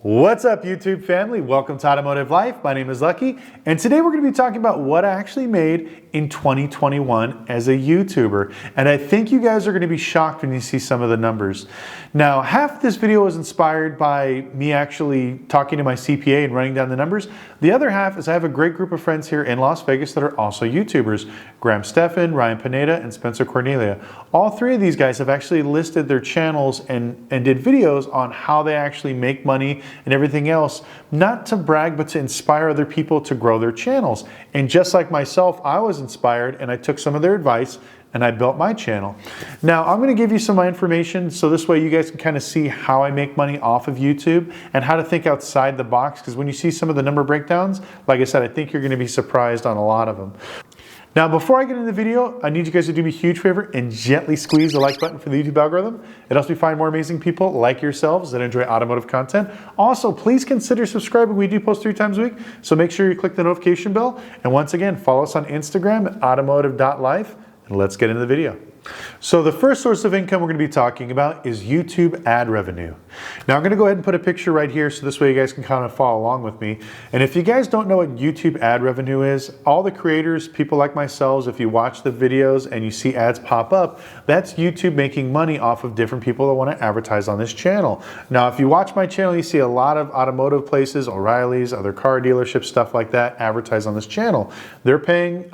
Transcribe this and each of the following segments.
What's up, YouTube family? Welcome to Automotive Life. My name is Lucky, and today we're going to be talking about what I actually made in 2021 as a YouTuber. And I think you guys are going to be shocked when you see some of the numbers. Now, half this video was inspired by me actually talking to my CPA and running down the numbers. The other half is I have a great group of friends here in Las Vegas that are also YouTubers. Graham Stephan, Ryan Pineda, and Spencer Cornelia. All three of these guys have actually listed their channels and did videos on how they actually make money and everything else, not to brag, but to inspire other people to grow their channels. And just like myself, I was inspired and I took some of their advice and I built my channel. Now, I'm gonna give you some of my information so this way you guys can kind of see how I make money off of YouTube and how to think outside the box, because when you see some of the number breakdowns, like I said, I think you're gonna be surprised on a lot of them. Now, before I get into the video, I need you guys to do me a huge favor and gently squeeze the like button for the YouTube algorithm. It helps me find more amazing people like yourselves that enjoy automotive content. Also, please consider subscribing. We do post 3 times a week, so make sure you click the notification bell. And once again, follow us on Instagram at automotive.life, and let's get into the video. So the first source of income we're going to be talking about is YouTube ad revenue. Now I'm going to go ahead and put a picture right here so this way you guys can kind of follow along with me. And if you guys don't know what YouTube ad revenue is, all the creators, people like myself, if you watch the videos and you see ads pop up, that's YouTube making money off of different people that want to advertise on this channel. Now if you watch my channel, you see a lot of automotive places, O'Reilly's, other car dealerships, stuff like that, advertise on this channel. They're paying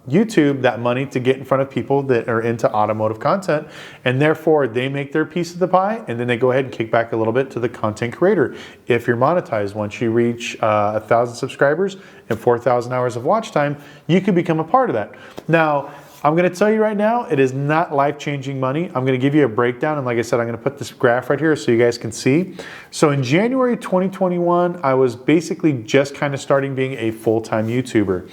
YouTube that money to get in front of people that are into automotive content, and therefore they make their piece of the pie, and then they go ahead and kick back a little bit to the content creator. If you're monetized, once you reach 1,000 subscribers and 4,000 hours of watch time, you can become a part of that. Now, I'm going to tell you right now, it is not life-changing money. I'm going to give you a breakdown, and like I said, I'm going to put this graph right here so you guys can see. So in January 2021, I was basically just kind of starting being a full-time YouTuber.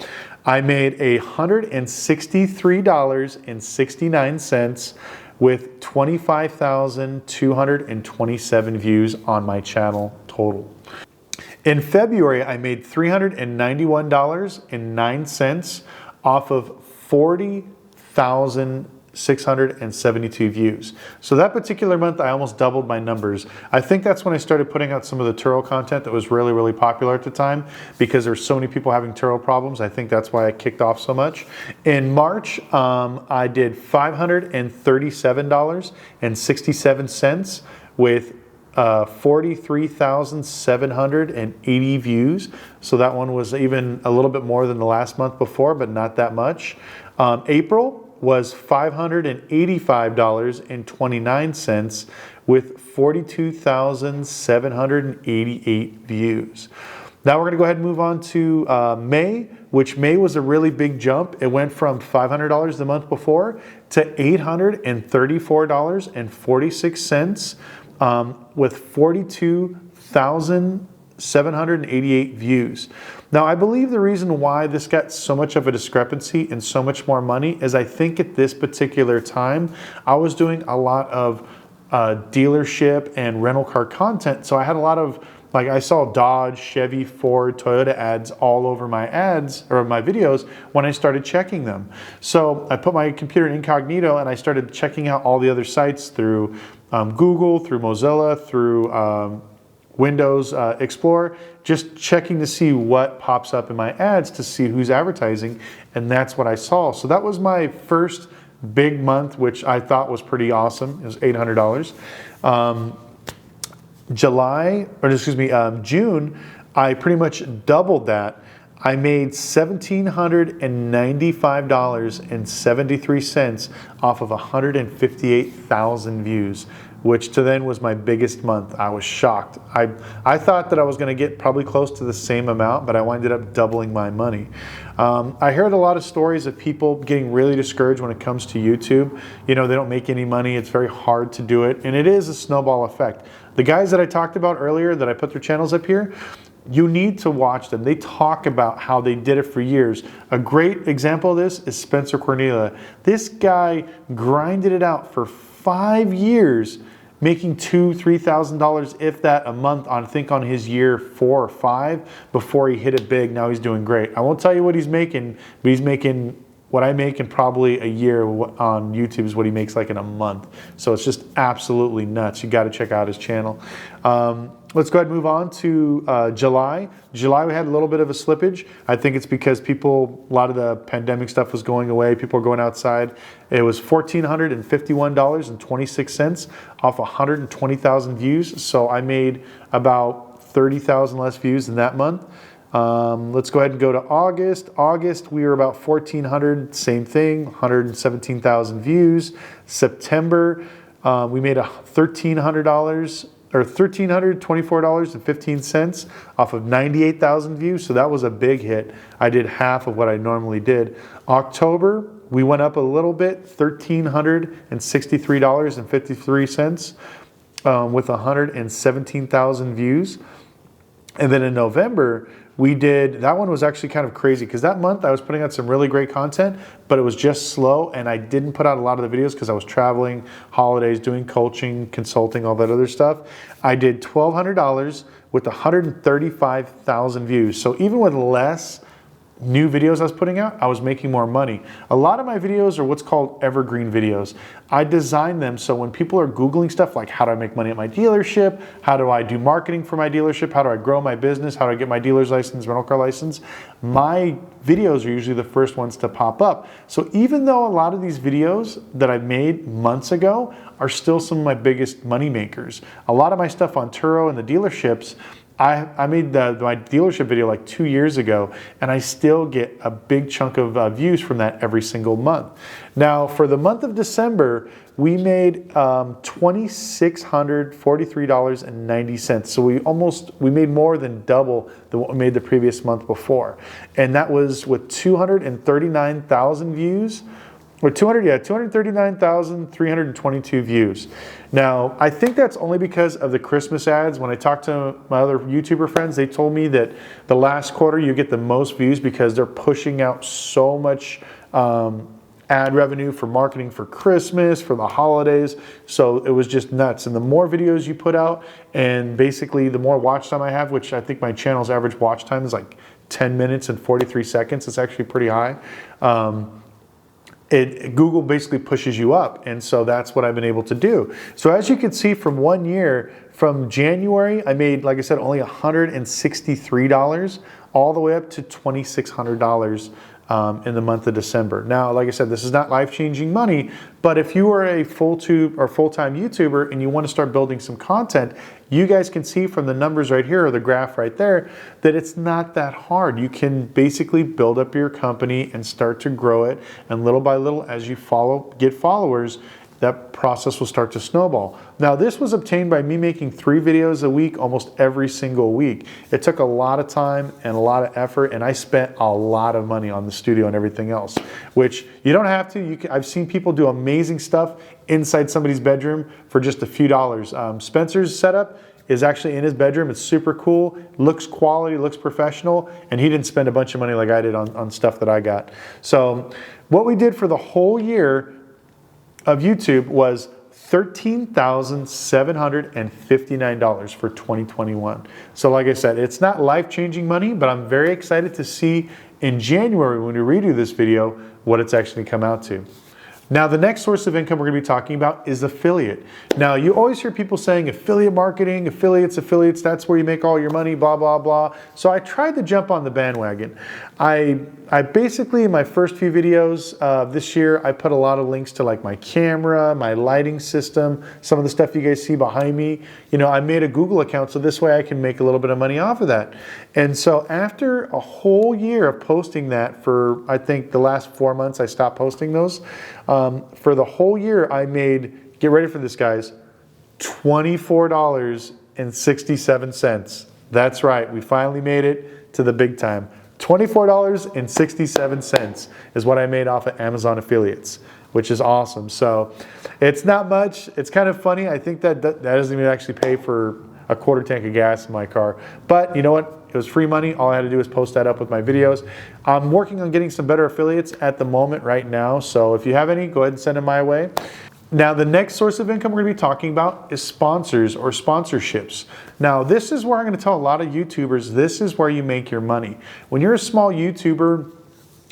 I made $163.69 with 25,227 views on my channel total. In February, I made $391.09 off of 40,672 views. So that particular month, I almost doubled my numbers. I think that's when I started putting out some of the Turo content that was really, really popular at the time because there's so many people having Turo problems. I think that's why I kicked off so much. In March, I did $537.67 with 43,780 views. So that one was even a little bit more than the last month before, but not that much. April was $585.29 with 42,788 views. Now we're going to go ahead and move on to May, which May was a really big jump. It went from $500 the month before to $834.46 with 42,788 views. Now, I believe the reason why this got so much of a discrepancy and so much more money is I think at this particular time, I was doing a lot of dealership and rental car content. So I had a lot of, like, I saw Dodge, Chevy, Ford, Toyota ads all over my ads or my videos when I started checking them. So I put my computer in incognito and I started checking out all the other sites through Google, through Mozilla, through Windows Explorer, just checking to see what pops up in my ads to see who's advertising, and that's what I saw. So that was my first big month, which I thought was pretty awesome. It was $800. June, I pretty much doubled that. I made $1,795.73 off of 158,000 views, which to then was my biggest month. I was shocked. I thought that I was going to get probably close to the same amount, but I ended up doubling my money. I heard a lot of stories of people getting really discouraged when it comes to YouTube. You know, they don't make any money. It's very hard to do it, and it is a snowball effect. The guys that I talked about earlier that I put their channels up here, you need to watch them. They talk about how they did it for years. A great example of this is Spencer Cornelia. This guy grinded it out for 5 years, making $2,000, $3,000, if that, a month on, I think on his year 4 or 5 before he hit it big. Now he's doing great. I won't tell you what he's making, but he's making what I make in probably a year on YouTube is what he makes like in a month. So it's just absolutely nuts. You got to check out his channel. let's go ahead and move on to July. July, we had a little bit of a slippage. I think it's because a lot of the pandemic stuff was going away. People were going outside. It was $1,451.26 off 120,000 views. So I made about 30,000 less views in that month. Let's go ahead and go to August. August, we were about 1,400, same thing, 117,000 views. September, we made $1,300 or $1,324.15 off of 98,000 views. So that was a big hit. I did half of what I normally did. October, we went up a little bit, $1,363.53 with 117,000 views. And then in November, that one was actually kind of crazy because that month I was putting out some really great content, but it was just slow and I didn't put out a lot of the videos because I was traveling, holidays, doing coaching, consulting, all that other stuff. I did $1,200 with 135,000 views. So even with less new videos I was putting out, I was making more money. A lot of my videos are what's called evergreen videos. I design them so when people are Googling stuff like how do I make money at my dealership, how do I do marketing for my dealership, how do I grow my business, how do I get my dealer's license, rental car license, my videos are usually the first ones to pop up. So even though a lot of these videos that I made months ago are still some of my biggest money makers, a lot of my stuff on Turo and the dealerships, I made my dealership video like 2 years ago, and I still get a big chunk of views from that every single month. Now, for the month of December, we made $2,643.90. So we made more than double than what we made the previous month before. And that was with 239,000 views. Or 239,322 views. Now, I think that's only because of the Christmas ads. When I talked to my other YouTuber friends, they told me that the last quarter you get the most views because they're pushing out so much ad revenue for marketing for Christmas, for the holidays. So it was just nuts. And the more videos you put out, and basically the more watch time I have, which I think my channel's average watch time is like 10 minutes and 43 seconds. It's actually pretty high. Google basically pushes you up, and so that's what I've been able to do. So as you can see from 1 year, from January, I made, like I said, only $163 all the way up to $2,600 in the month of December. Now, like I said, this is not life-changing money, but if you are a full-time YouTuber and you want to start building some content, you guys can see from the numbers right here or the graph right there that it's not that hard. You can basically build up your company and start to grow it, and little by little, as you get followers, that process will start to snowball. Now, this was obtained by me making 3 videos a week, almost every single week. It took a lot of time and a lot of effort, and I spent a lot of money on the studio and everything else, which you don't have to. I've seen people do amazing stuff inside somebody's bedroom for just a few dollars. Spencer's setup is actually in his bedroom. It's super cool, looks quality, looks professional, and he didn't spend a bunch of money like I did on stuff that I got. So what we did for the whole year of YouTube was $13,759 for 2021. So like I said, it's not life-changing money, but I'm very excited to see in January when we redo this video what it's actually come out to. Now, the next source of income we're going to be talking about is affiliate. Now, you always hear people saying affiliate marketing, affiliates, that's where you make all your money, blah, blah, blah. So I tried to jump on the bandwagon. I basically, in my first few videos this year, I put a lot of links to like my camera, my lighting system, some of the stuff you guys see behind me. You know, I made a Google account so this way I can make a little bit of money off of that. And so after a whole year of posting that for, I think the last 4 months I stopped posting those. For the whole year I made, get ready for this guys, $24.67. That's right, we finally made it to the big time. $24.67 is what I made off of Amazon affiliates, which is awesome. So it's not much. It's kind of funny. I think that doesn't even actually pay for a quarter tank of gas in my car. But you know what? It was free money. All I had to do was post that up with my videos. I'm working on getting some better affiliates at the moment right now. So if you have any, go ahead and send them my way. Now, the next source of income we're going to be talking about is sponsors or sponsorships. Now, this is where I'm going to tell a lot of YouTubers, this is where you make your money. When you're a small YouTuber,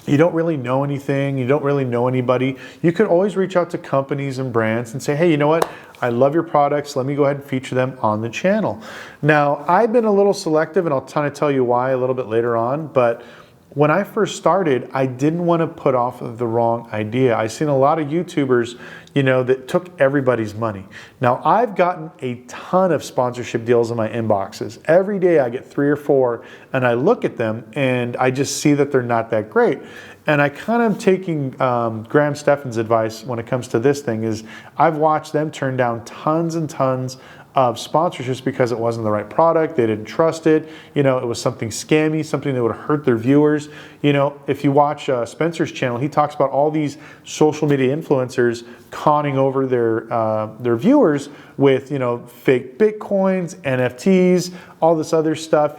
you don't really know anything, you don't really know anybody, you could always reach out to companies and brands and say, hey, you know what? I love your products. Let me go ahead and feature them on the channel. Now, I've been a little selective, and I'll kind of tell you why a little bit later on, but when I first started, I didn't want to put off the wrong idea. I've seen a lot of YouTubers, that took everybody's money. Now, I've gotten a ton of sponsorship deals in my inboxes. Every day I get 3 or 4, and I look at them and I just see that they're not that great. And I kind of taking Graham Stephan's advice when it comes to this thing is I've watched them turn down tons and tons of sponsorships because it wasn't the right product, they didn't trust it, it was something scammy, something that would hurt their viewers. If you watch Spencer's channel, he talks about all these social media influencers conning over their viewers with, fake Bitcoins, NFTs, all this other stuff,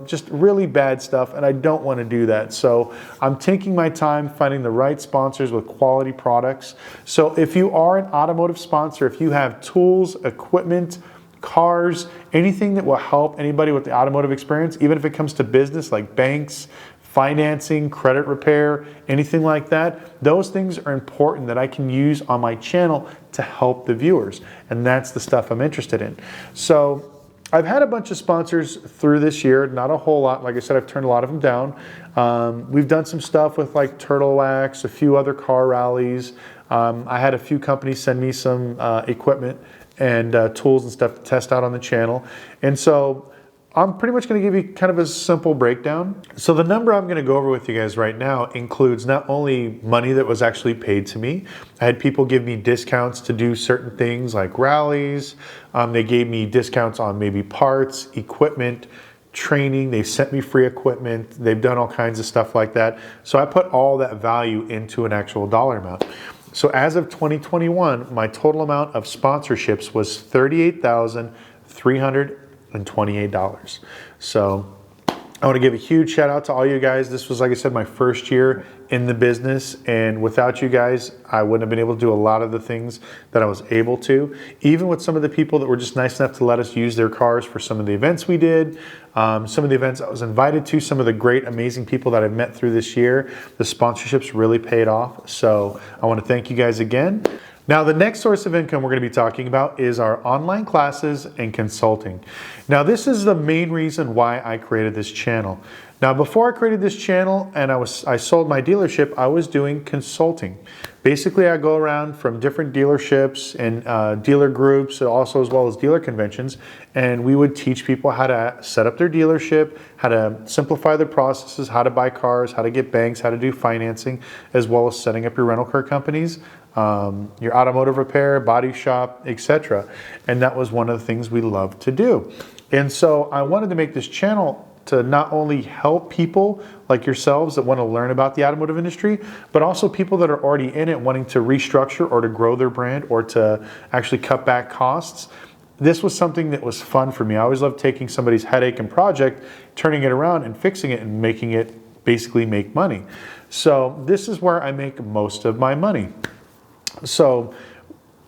just really bad stuff, and I don't want to do that. So I'm taking my time finding the right sponsors with quality products. So if you are an automotive sponsor, if you have tools, equipment, cars, anything that will help anybody with the automotive experience, even if it comes to business like banks, financing, credit repair, anything like that, those things are important that I can use on my channel to help the viewers. And that's the stuff I'm interested in. So I've had a bunch of sponsors through this year, not a whole lot. Like I said, I've turned a lot of them down. We've done some stuff with like Turtle Wax, a few other car rallies. I had a few companies send me some equipment and tools and stuff to test out on the channel. And so I'm pretty much going to give you kind of a simple breakdown. So the number I'm going to go over with you guys right now includes not only money that was actually paid to me. I had people give me discounts to do certain things like rallies. They gave me discounts on maybe parts, equipment, training. They sent me free equipment. They've done all kinds of stuff like that. So I put all that value into an actual dollar amount. So as of 2021, my total amount of sponsorships was $38,328. So I want to give a huge shout out to all you guys. This was, like I said, my first year in the business, and without you guys, I wouldn't have been able to do a lot of the things that I was able to. Even with some of the people that were just nice enough to let us use their cars for some of the events we did, some of the events I was invited to, some of the great, amazing people that I've met through this year, the sponsorships really paid off. So I want to thank you guys again. Now, the next source of income we're going to be talking about is our online classes and consulting. Now, this is the main reason why I created this channel. Now, before I created this channel and I sold my dealership, I was doing consulting. Basically, I go around from different dealerships and dealer groups, also as well as dealer conventions, and we would teach people how to set up their dealership, how to simplify their processes, how to buy cars, how to get banks, how to do financing, as well as setting up your rental car companies, your automotive repair, body shop, etc. And that was one of the things we love to do. And so I wanted to make this channel to not only help people like yourselves that want to learn about the automotive industry, but also people that are already in it wanting to restructure or to grow their brand or to actually cut back costs. This was something that was fun for me. I always loved taking somebody's headache and project, turning it around and fixing it and making it basically make money. So this is where I make most of my money. So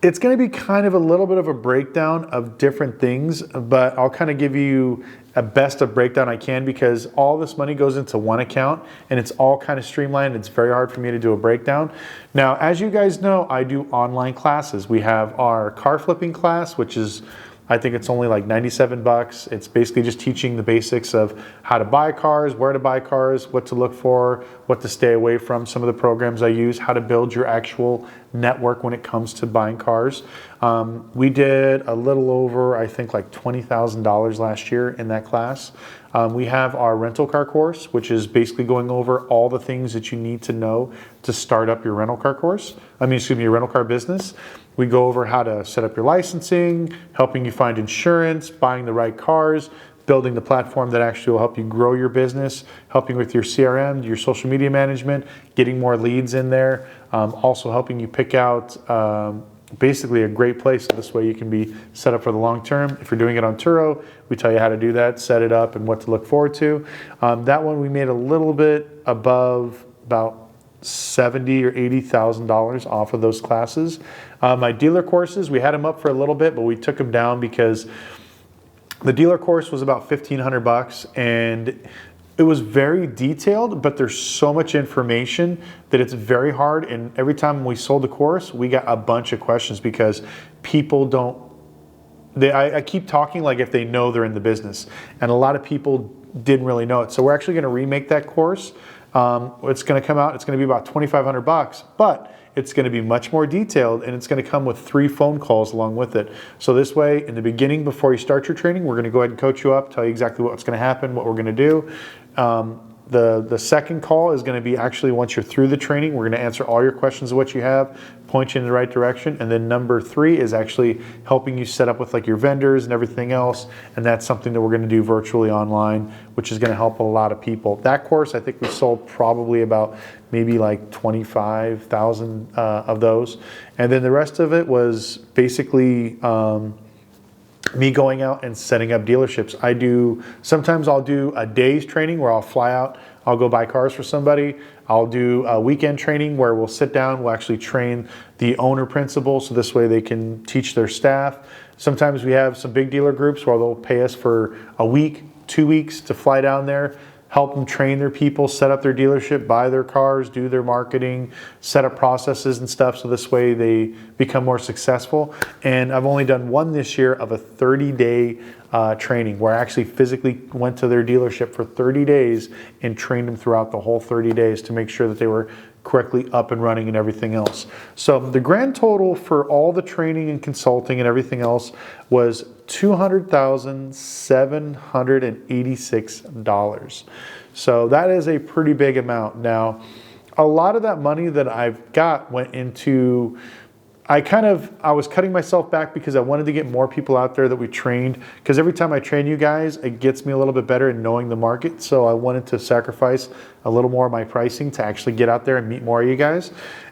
it's going to be kind of a little bit of a breakdown of different things, but I'll kind of give you a best of breakdown I can because all this money goes into one account and it's all kind of streamlined. It's very hard for me to do a breakdown. Now, as you guys know, I do online classes. We have our car flipping class, which is, I think it's only like 97 bucks. It's basically just teaching the basics of how to buy cars, where to buy cars, what to look for, what to stay away from, some of the programs I use, how to build your actual network when it comes to buying cars. We did a little over, I think like $20,000 last year in that class. We have our rental car course, which is basically going over all the things that you need to know to start up your rental car course. Your rental car business. We go over how to set up your licensing, helping you find insurance, buying the right cars, building the platform that actually will help you grow your business, helping with your CRM, your social media management, getting more leads in there, also helping you pick out basically a great place. So this way you can be set up for the long term. If you're doing it on Turo, we tell you how to do that, set it up, and what to look forward to. That one we made a little bit above about $70,000 or $80,000 off of those classes. My dealer courses, we had them up for a little bit, but we took them down because the dealer course was about $1,500 bucks, and It was very detailed, but there's so much information that it's very hard. And every time we sold the course, we got a bunch of questions because people don't, I keep talking like if they know they're in the business. And a lot of people didn't really know it. So we're actually going to remake that course. It's going to come out, it's going to be about $2,500, but it's going to be much more detailed, and it's going to come with 3 phone calls along with it. So this way, in the beginning, before you start your training, we're going to go ahead and coach you up, tell you exactly what's going to happen, what we're going to do. The second call is going to be actually once you're through the training, we're going to answer all your questions of what you have, point you in the right direction. And then number 3 is actually helping you set up with like your vendors and everything else. And that's something that we're going to do virtually online, which is going to help a lot of people. That course, I think we sold probably about maybe like 25,000 of those. And then the rest of it was basically me going out and setting up dealerships. Sometimes I'll do a day's training where I'll fly out, I'll go buy cars for somebody. I'll do a weekend training where we'll sit down, we'll actually train the owner principal, so this way they can teach their staff. Sometimes we have some big dealer groups where they'll pay us for a week, 2 weeks to fly down there, help them train their people, set up their dealership, buy their cars, do their marketing, set up processes and stuff, so this way they become more successful. And I've only done one this year of a 30-day training where I actually physically went to their dealership for 30 days and trained them throughout the whole 30 days to make sure that they were correctly up and running and everything else. So the grand total for all the training and consulting and everything else was $200,786. So that is a pretty big amount. Now, a lot of that money that I've got went into, I was cutting myself back because I wanted to get more people out there that we trained, because every time I train you guys, it gets me a little bit better in knowing the market. So I wanted to sacrifice a little more of my pricing to actually get out there and meet more of you guys.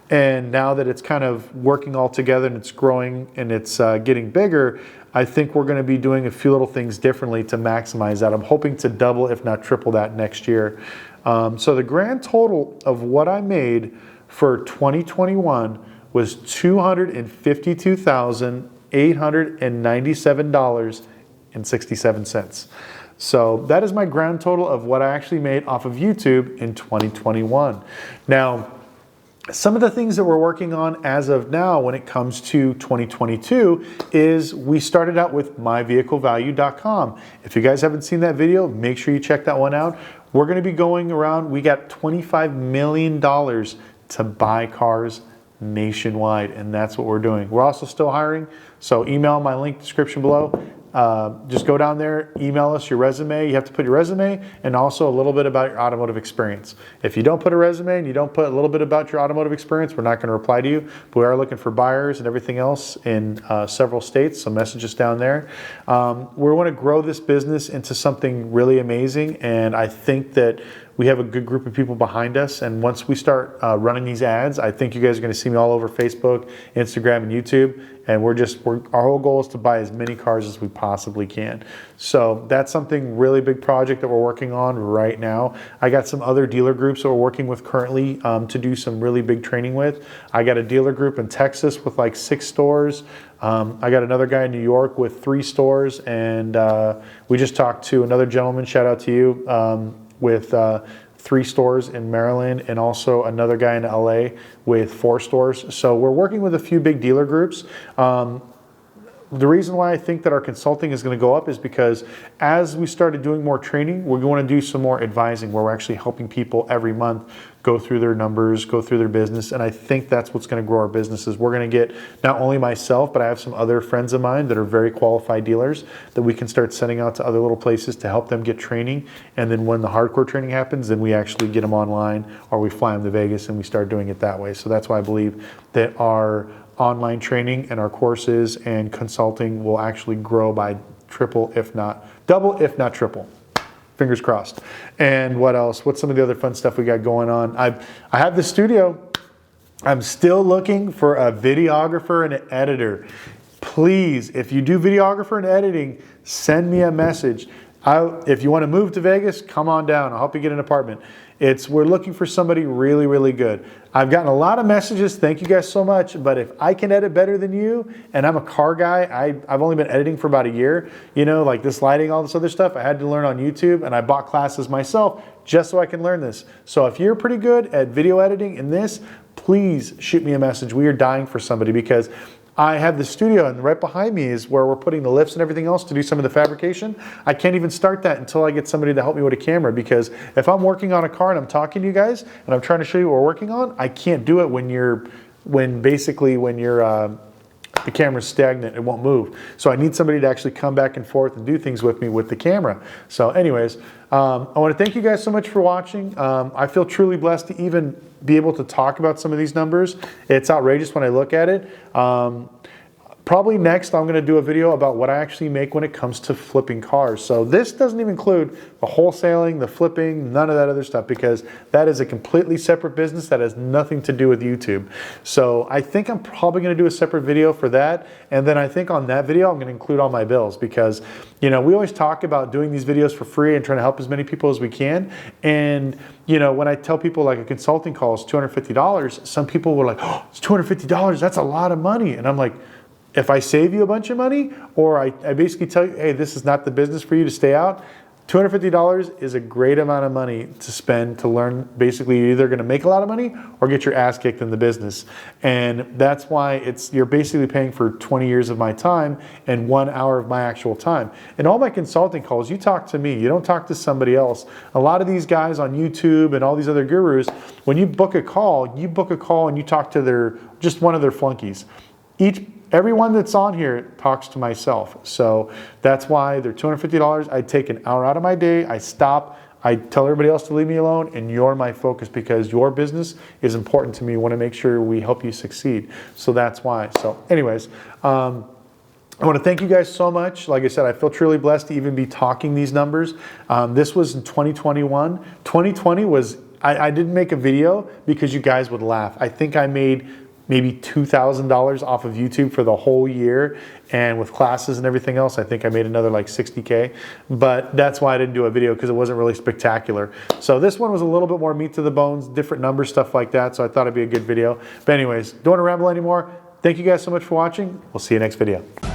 And now that it's kind of working all together and it's growing and it's getting bigger, I think we're going to be doing a few little things differently to maximize that. I'm hoping to double, if not triple that next year. So the grand total of what I made for 2021 was $252,897.67. So that is my grand total of what I actually made off of YouTube in 2021. Now, some of the things that we're working on as of now when it comes to 2022 is we started out with myvehiclevalue.com. If you guys haven't seen that video, make sure you check that one out. We're going to be going around, we got $25 million to buy cars nationwide, and that's what we're doing. We're also still hiring, so email my link description below. Just go down there, email us your resume. You have to put your resume and also a little bit about your automotive experience. If you don't put a resume and you don't put a little bit about your automotive experience, we're not going to reply to you. But we are looking for buyers and everything else in several states, so message us down there. We want to grow this business into something really amazing, and I think that we have a good group of people behind us, and once we start running these ads, I think you guys are going to see me all over Facebook, Instagram, and YouTube. And our whole goal is to buy as many cars as we possibly can. So that's something really big project that we're working on right now. I got some other dealer groups that we're working with currently to do some really big training with. I got a dealer group in Texas with like 6 stores. I got another guy in New York with 3 stores, and we just talked to another gentleman, shout out to you, with 3 stores in Maryland, and also another guy in LA with 4 stores. So we're working with a few big dealer groups. The reason why I think that our consulting is going to go up is because as we started doing more training, we're going to do some more advising where we're actually helping people every month go through their numbers, go through their business. And I think that's what's going to grow our businesses. We're going to get not only myself, but I have some other friends of mine that are very qualified dealers that we can start sending out to other little places to help them get training. And then when the hardcore training happens, then we actually get them online, or we fly them to Vegas and we start doing it that way. So that's why I believe that our online training and our courses and consulting will actually grow by triple, if not double, if not triple. Fingers crossed. And what else? What's some of the other fun stuff we got going on? I have the studio. I'm still looking for a videographer and an editor. Please, if you do videographer and editing, send me a message. If you want to move to Vegas, come on down. I'll help you get an apartment. We're looking for somebody really, really good. I've gotten a lot of messages. Thank you guys so much. But if I can edit better than you, and I'm a car guy, I've only been editing for about a year, you know, like this lighting, all this other stuff, I had to learn on YouTube, and I bought classes myself just so I can learn this. So if you're pretty good at video editing in this, please shoot me a message. We are dying for somebody, because I have the studio, and right behind me is where we're putting the lifts and everything else to do some of the fabrication. I can't even start that until I get somebody to help me with a camera, because if I'm working on a car and I'm talking to you guys and I'm trying to show you what we're working on, I can't do it when the camera's stagnant, it won't move. So I need somebody to actually come back and forth and do things with me with the camera. So anyways, I want to thank you guys so much for watching. I feel truly blessed to even be able to talk about some of these numbers. It's outrageous when I look at it. Probably next, I'm going to do a video about what I actually make when it comes to flipping cars. So this doesn't even include the wholesaling, the flipping, none of that other stuff, because that is a completely separate business that has nothing to do with YouTube. So I think I'm probably going to do a separate video for that. And then I think on that video, I'm going to include all my bills, because, you know, we always talk about doing these videos for free and trying to help as many people as we can. And, you know, when I tell people like a consulting call is $250, some people were like, oh, it's $250. That's a lot of money. And I'm like, if I save you a bunch of money, or I basically tell you, hey, this is not the business for you to stay out, $250 is a great amount of money to spend to learn. Basically, you're either going to make a lot of money or get your ass kicked in the business. And that's why you're basically paying for 20 years of my time and 1 hour of my actual time. And all my consulting calls, you talk to me, you don't talk to somebody else. A lot of these guys on YouTube and all these other gurus, when you book a call and you talk to just one of their flunkies. Everyone that's on here talks to myself. So that's why they're $250. I take an hour out of my day. I stop. I tell everybody else to leave me alone, and you're my focus, because your business is important to me. I want to make sure we help you succeed. So that's why. So anyways, I want to thank you guys so much. Like I said, I feel truly blessed to even be talking these numbers. This was in 2021. 2020 was, I didn't make a video because you guys would laugh. I think I made maybe $2,000 off of YouTube for the whole year, and with classes and everything else, I think I made another like 60K, but that's why I didn't do a video, because it wasn't really spectacular. So this one was a little bit more meat to the bones, different numbers, stuff like that, so I thought it'd be a good video. But anyways, don't want to ramble anymore. Thank you guys so much for watching. We'll see you next video.